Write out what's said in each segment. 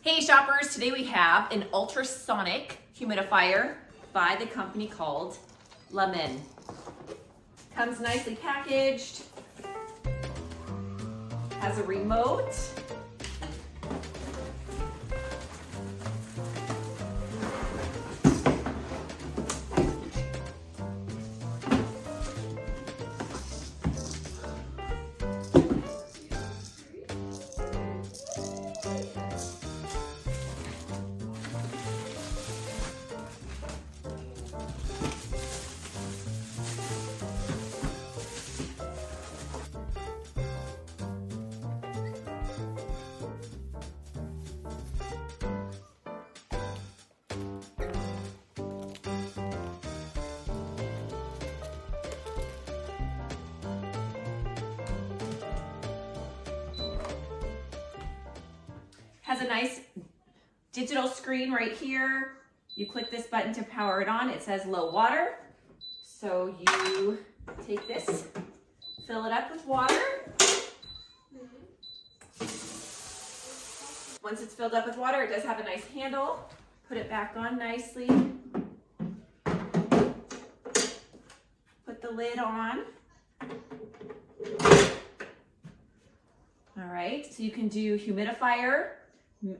Hey shoppers, today we have an ultrasonic humidifier by the company called Lamon. Comes nicely packaged, has a remote, has a nice digital screen right here. You click this button to power it on. It says low water. So you take this, fill it up with water. Once it's filled up with water, it does have a nice handle. Put it back on nicely. Put the lid on. All right, so you can do humidifier.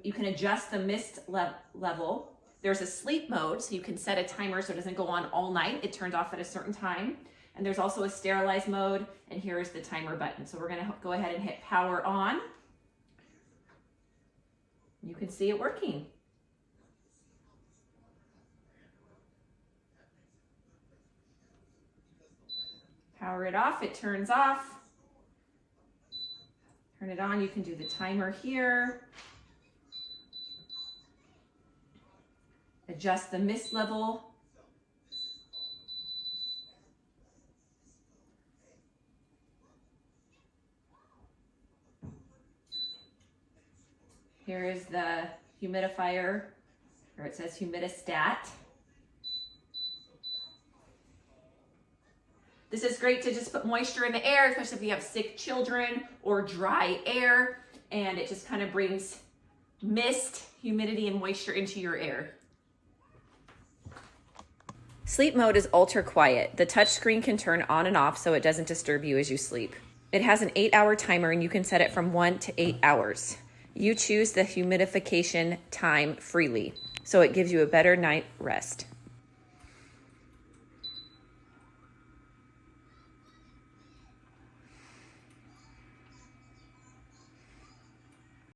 You can adjust the mist level. There's a sleep mode, so you can set a timer so it doesn't go on all night. It turns off at a certain time. And there's also a sterilize mode, and here is the timer button. So we're gonna go ahead and hit power on. You can see it working. Power it off, it turns off. Turn it on, you can do the timer here. Adjust the mist level. Here is the humidifier, or it says humidistat. This is great to just put moisture in the air, especially if you have sick children or dry air, and it just kind of brings mist, humidity, and moisture into your air. Sleep mode is ultra quiet. The touch screen can turn on and off so it doesn't disturb you as you sleep. It has an 8-hour timer and you can set it from 1 to 8 hours. You choose the humidification time freely, so it gives you a better night rest.